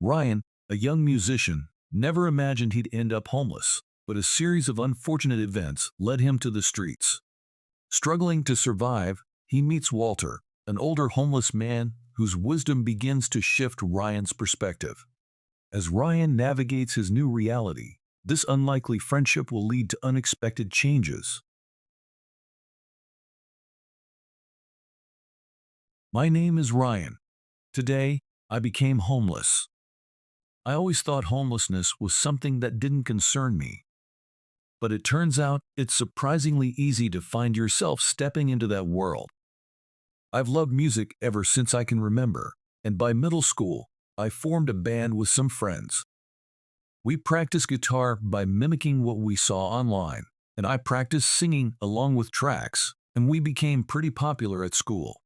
Ryan, a young musician, never imagined he'd end up homeless, but a series of unfortunate events led him to the streets. Struggling to survive, he meets Walter, an older homeless man whose wisdom begins to shift Ryan's perspective. As Ryan navigates his new reality, this unlikely friendship will lead to unexpected changes. My name is Ryan. Today, I became homeless. I always thought homelessness was something that didn't concern me. But it turns out it's surprisingly easy to find yourself stepping into that world. I've loved music ever since I can remember, and by middle school, I formed a band with some friends. We practiced guitar by mimicking what we saw online, and I practiced singing along with tracks, and we became pretty popular at school.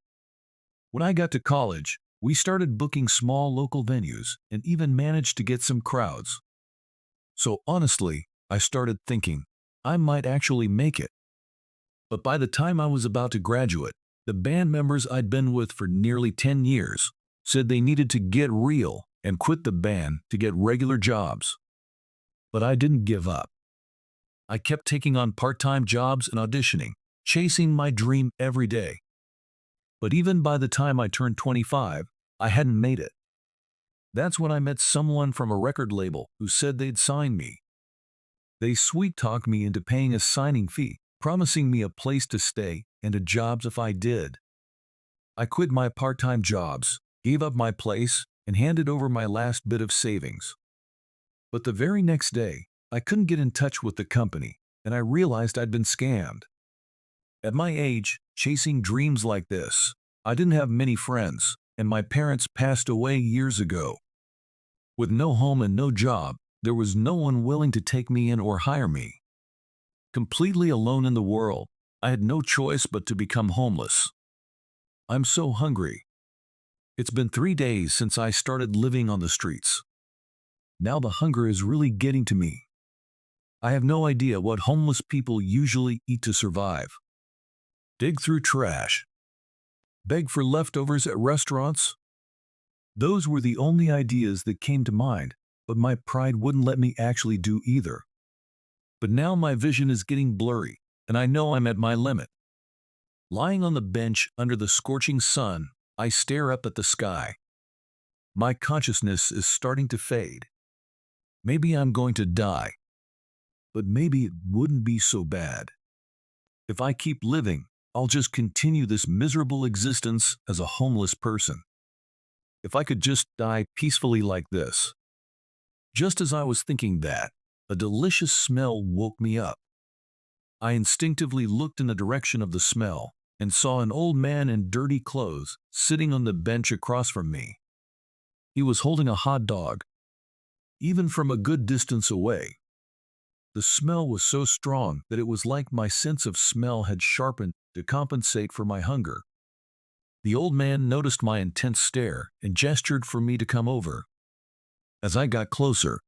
When I got to college, we started booking small local venues and even managed to get some crowds. So honestly, I started thinking, I might actually make it. But by the time I was about to graduate, the band members I'd been with for nearly 10 years said they needed to get real and quit the band to get regular jobs. But I didn't give up. I kept taking on part-time jobs and auditioning, chasing my dream every day. But even by the time I turned 25, I hadn't made it. That's when I met someone from a record label who said they'd sign me. They sweet-talked me into paying a signing fee, promising me a place to stay and a job if I did. I quit my part-time jobs, gave up my place, and handed over my last bit of savings. But the very next day, I couldn't get in touch with the company, and I realized I'd been scammed. At my age, chasing dreams like this, I didn't have many friends, and my parents passed away years ago. With no home and no job, there was no one willing to take me in or hire me. Completely alone in the world, I had no choice but to become homeless. I'm so hungry. It's been 3 days since I started living on the streets. Now the hunger is really getting to me. I have no idea what homeless people usually eat to survive. Dig through trash. Beg for leftovers at restaurants. Those were the only ideas that came to mind, but my pride wouldn't let me actually do either. But now my vision is getting blurry, and I know I'm at my limit. Lying on the bench under the scorching sun, I stare up at the sky. My consciousness is starting to fade. Maybe I'm going to die, but maybe it wouldn't be so bad. If I keep living, I'll just continue this miserable existence as a homeless person. If I could just die peacefully like this. Just as I was thinking that, a delicious smell woke me up. I instinctively looked in the direction of the smell and saw an old man in dirty clothes sitting on the bench across from me. He was holding a hot dog, even from a good distance away. The smell was so strong that it was like my sense of smell had sharpened to compensate for my hunger. The old man noticed my intense stare and gestured for me to come over. As I got closer,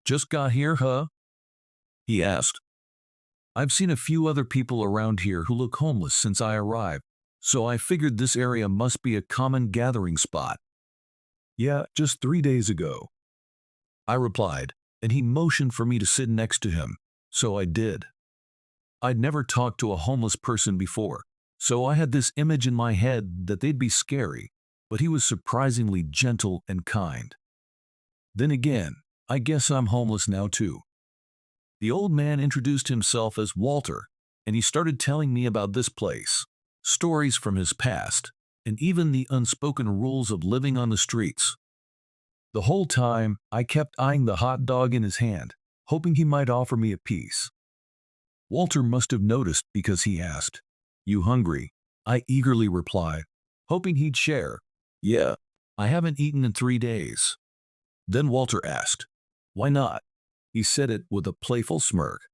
"Just got here, huh?" he asked. "I've seen a few other people around here who look homeless since I arrived, so I figured this area must be a common gathering spot." "Yeah, just 3 days ago," I replied, and he motioned for me to sit next to him, so I did. I'd never talked to a homeless person before, so I had this image in my head that they'd be scary, but he was surprisingly gentle and kind. Then again, I guess I'm homeless now too. The old man introduced himself as Walter, and he started telling me about this place, stories from his past, and even the unspoken rules of living on the streets. The whole time, I kept eyeing the hot dog in his hand, hoping he might offer me a piece. Walter must have noticed because he asked, "You hungry?" I eagerly replied, hoping he'd share. "Yeah, I haven't eaten in 3 days." Then Walter asked, "Why not?" He said it with a playful smirk.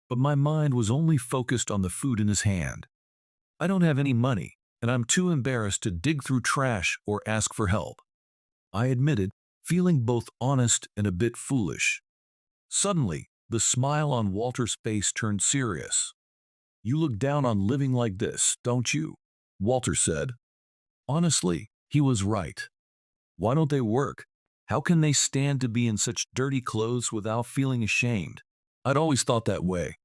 But my mind was only focused on the food in his hand. I don't have any money, and I'm too embarrassed to dig through trash or ask for help, I admitted, feeling both honest and a bit foolish. Suddenly, the smile on Walter's face turned serious. "You look down on living like this, don't you?" Walter said. Honestly, he was right. Why don't they work? How can they stand to be in such dirty clothes without feeling ashamed? I'd always thought that way.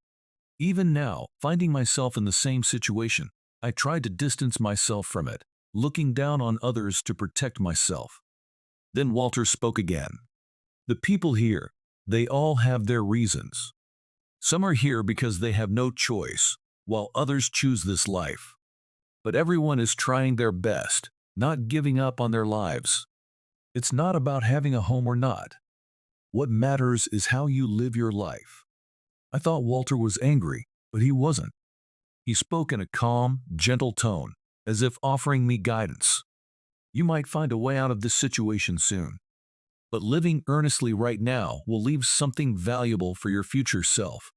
Even now, finding myself in the same situation, I tried to distance myself from it, looking down on others to protect myself. Then Walter spoke again. The people here, they all have their reasons. Some are here because they have no choice, while others choose this life. But everyone is trying their best, not giving up on their lives. It's not about having a home or not. What matters is how you live your life. I thought Walter was angry, but he wasn't. He spoke in a calm, gentle tone, as if offering me guidance. You might find a way out of this situation soon. But living earnestly right now will leave something valuable for your future self.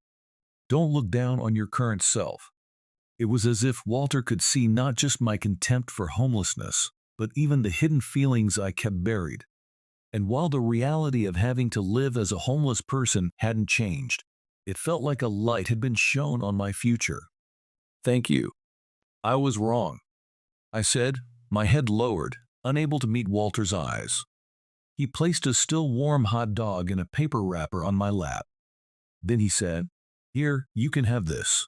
Don't look down on your current self. It was as if Walter could see not just my contempt for homelessness, but even the hidden feelings I kept buried. And while the reality of having to live as a homeless person hadn't changed, it felt like a light had been shone on my future. Thank you. I was wrong, I said, my head lowered, unable to meet Walter's eyes. He placed a still warm hot dog in a paper wrapper on my lap. Then he said, "Here, you can have this."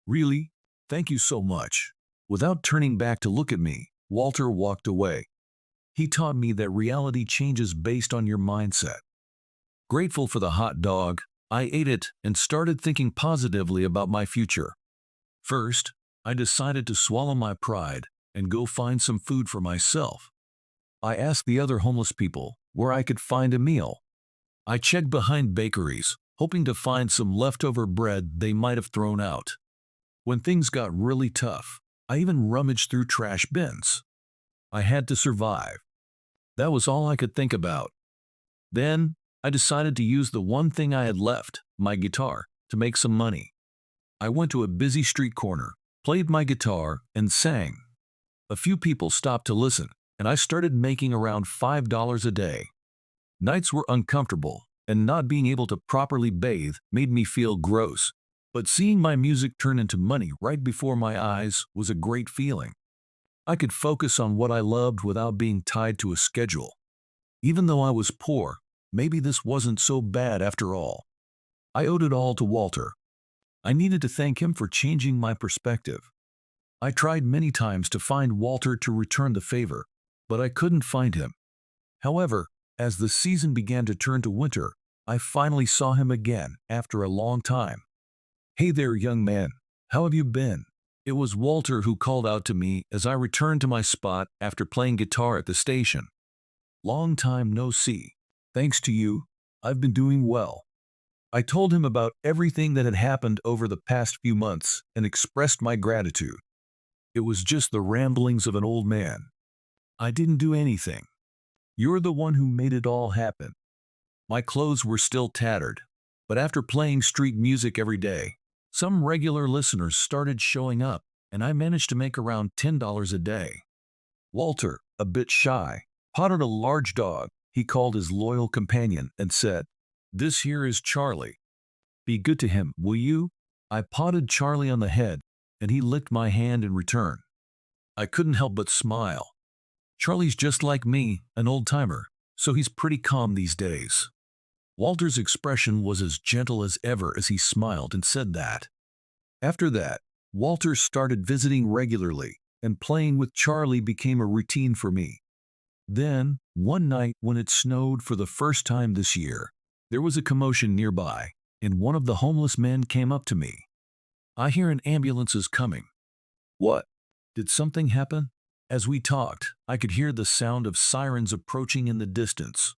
"Really? Thank you so much." Without turning back to look at me, Walter walked away. He taught me that reality changes based on your mindset. Grateful for the hot dog, I ate it and started thinking positively about my future. First, I decided to swallow my pride and go find some food for myself. I asked the other homeless people where I could find a meal. I checked behind bakeries, hoping to find some leftover bread they might have thrown out. When things got really tough, I even rummaged through trash bins. I had to survive. That was all I could think about. Then, I decided to use the one thing I had left, my guitar, to make some money. I went to a busy street corner, played my guitar, and sang. A few people stopped to listen, and I started making around $5 a day. Nights were uncomfortable, and not being able to properly bathe made me feel gross. But seeing my music turn into money right before my eyes was a great feeling. I could focus on what I loved without being tied to a schedule. Even though I was poor, maybe this wasn't so bad after all. I owed it all to Walter. I needed to thank him for changing my perspective. I tried many times to find Walter to return the favor, but I couldn't find him. However, as the season began to turn to winter, I finally saw him again after a long time. "Hey there, young man. How have you been?" It was Walter who called out to me as I returned to my spot after playing guitar at the station. "Long time no see. Thanks to you, I've been doing well." I told him about everything that had happened over the past few months and expressed my gratitude. It was just the ramblings of an old man. I didn't do anything. You're the one who made it all happen. My clothes were still tattered, but after playing street music every day, some regular listeners started showing up, and I managed to make around $10 a day. Walter, a bit shy, potted a large dog he called his loyal companion and said, "This here is Charlie. Be good to him, will you?" I potted Charlie on the head, and he licked my hand in return. I couldn't help but smile. Charlie's just like me, an old-timer, so he's pretty calm these days. Walter's expression was as gentle as ever as he smiled and said that. After that, Walter started visiting regularly, and playing with Charlie became a routine for me. Then, one night when it snowed for the first time this year, there was a commotion nearby, and one of the homeless men came up to me. "I hear an ambulance is coming." "What? Did something happen?" As we talked, I could hear the sound of sirens approaching in the distance.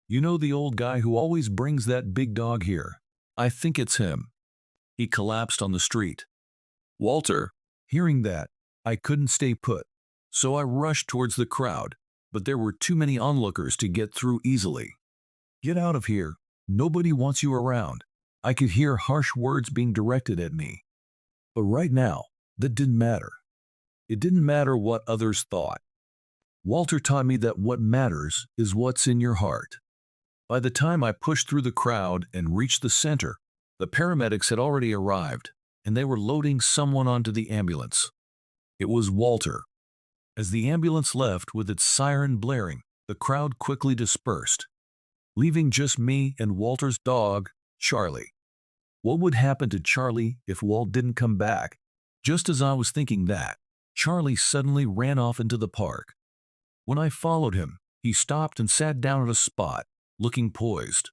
"You know the old guy who always brings that big dog here? I think it's him." He collapsed on the street. Walter, hearing that, I couldn't stay put, so I rushed towards the crowd, but there were too many onlookers to get through easily. "Get out of here. Nobody wants you around." I could hear harsh words being directed at me. But right now, that didn't matter. It didn't matter what others thought. Walter taught me that what matters is what's in your heart. By the time I pushed through the crowd and reached the center, the paramedics had already arrived, and they were loading someone onto the ambulance. It was Walter. As the ambulance left with its siren blaring, the crowd quickly dispersed, leaving just me and Walter's dog, Charlie. What would happen to Charlie if Walt didn't come back? Just as I was thinking that, Charlie suddenly ran off into the park. When I followed him, he stopped and sat down at a spot, looking poised.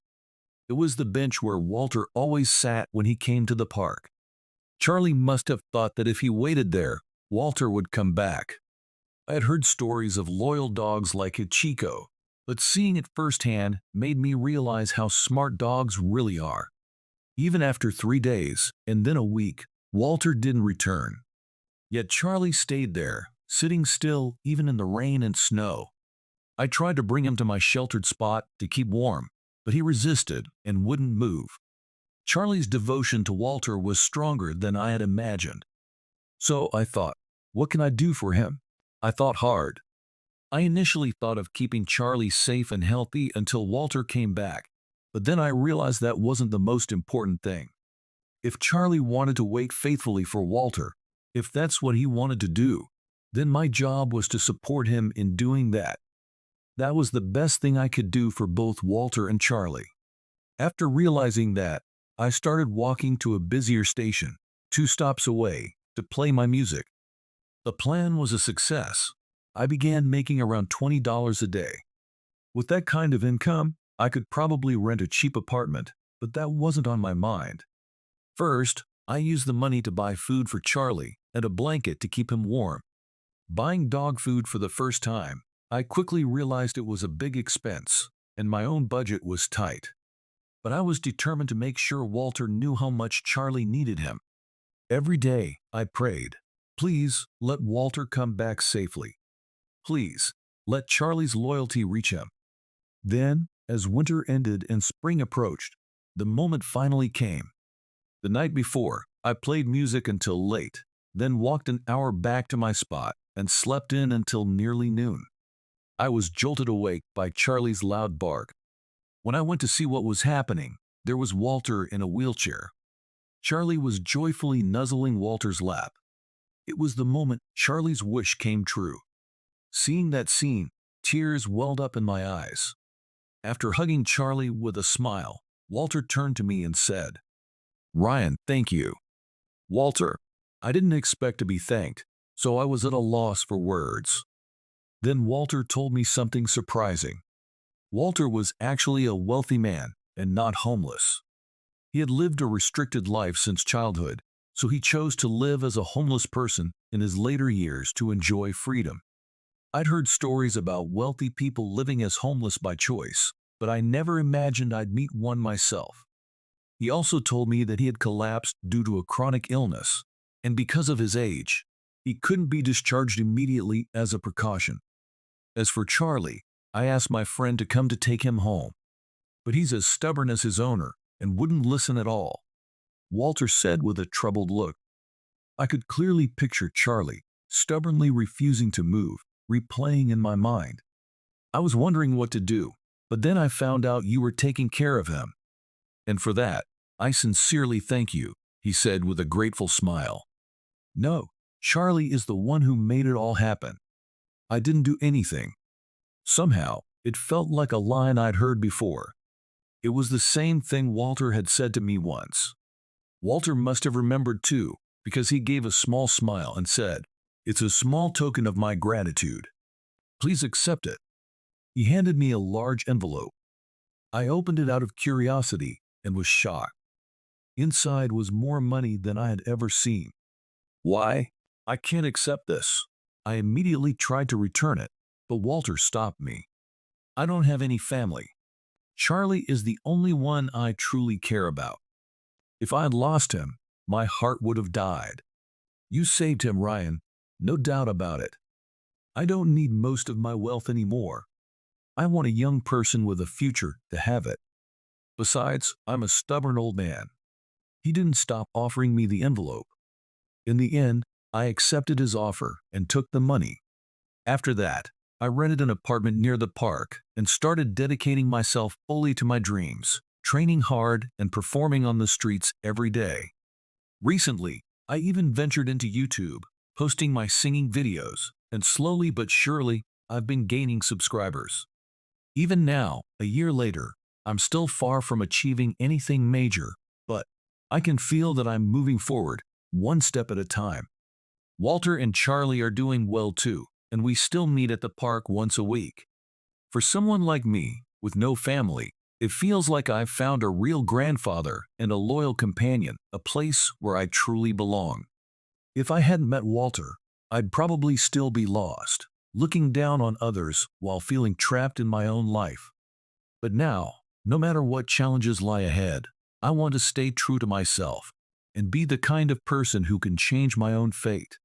It was the bench where Walter always sat when he came to the park. Charlie must have thought that if he waited there, Walter would come back. I had heard stories of loyal dogs like Ichiko, but seeing it firsthand made me realize how smart dogs really are. Even after 3 days, and then a week, Walter didn't return. Yet Charlie stayed there, sitting still even in the rain and snow. I tried to bring him to my sheltered spot to keep warm, but he resisted and wouldn't move. Charlie's devotion to Walter was stronger than I had imagined. So I thought, what can I do for him? I thought hard. I initially thought of keeping Charlie safe and healthy until Walter came back, but then I realized that wasn't the most important thing. If Charlie wanted to wait faithfully for Walter, if that's what he wanted to do, then my job was to support him in doing that. That was the best thing I could do for both Walter and Charlie. After realizing that, I started walking to a busier station, 2 stops away, to play my music. The plan was a success. I began making around $20 a day. With that kind of income, I could probably rent a cheap apartment, but that wasn't on my mind. First, I used the money to buy food for Charlie and a blanket to keep him warm. Buying dog food for the first time, I quickly realized it was a big expense, and my own budget was tight. But I was determined to make sure Walter knew how much Charlie needed him. Every day, I prayed, please let Walter come back safely. Please, let Charlie's loyalty reach him. Then, as winter ended and spring approached, the moment finally came. The night before, I played music until late, then walked an hour back to my spot and slept in until nearly noon. I was jolted awake by Charlie's loud bark. When I went to see what was happening, there was Walter in a wheelchair. Charlie was joyfully nuzzling Walter's lap. It was the moment Charlie's wish came true. Seeing that scene, tears welled up in my eyes. After hugging Charlie with a smile, Walter turned to me and said, "Ryan, thank you." Walter, I didn't expect to be thanked, so I was at a loss for words. Then Walter told me something surprising. Walter was actually a wealthy man and not homeless. He had lived a restricted life since childhood, so he chose to live as a homeless person in his later years to enjoy freedom. I'd heard stories about wealthy people living as homeless by choice, but I never imagined I'd meet one myself. He also told me that he had collapsed due to a chronic illness, and because of his age, he couldn't be discharged immediately as a precaution. As for Charlie, I asked my friend to come to take him home, but he's as stubborn as his owner and wouldn't listen at all. Walter said with a troubled look. I could clearly picture Charlie, stubbornly refusing to move, replaying in my mind. I was wondering what to do, but then I found out you were taking care of him. And for that, I sincerely thank you, he said with a grateful smile. No, Charlie is the one who made it all happen. I didn't do anything. Somehow, it felt like a line I'd heard before. It was the same thing Walter had said to me once. Walter must have remembered too, because he gave a small smile and said, "It's a small token of my gratitude. Please accept it." He handed me a large envelope. I opened it out of curiosity and was shocked. Inside was more money than I had ever seen. Why? I can't accept this. I immediately tried to return it, but Walter stopped me. I don't have any family. Charlie is the only one I truly care about. If I had lost him, my heart would have died. You saved him, Ryan, no doubt about it. I don't need most of my wealth anymore. I want a young person with a future to have it. Besides, I'm a stubborn old man. He didn't stop offering me the envelope. In the end, I accepted his offer and took the money. After that, I rented an apartment near the park and started dedicating myself fully to my dreams, training hard and performing on the streets every day. Recently, I even ventured into YouTube, posting my singing videos, and slowly but surely, I've been gaining subscribers. Even now, a year later, I'm still far from achieving anything major, but I can feel that I'm moving forward, one step at a time. Walter and Charlie are doing well too, and we still meet at the park once a week. For someone like me, with no family, it feels like I've found a real grandfather and a loyal companion, a place where I truly belong. If I hadn't met Walter, I'd probably still be lost, looking down on others while feeling trapped in my own life. But now, no matter what challenges lie ahead, I want to stay true to myself and be the kind of person who can change my own fate.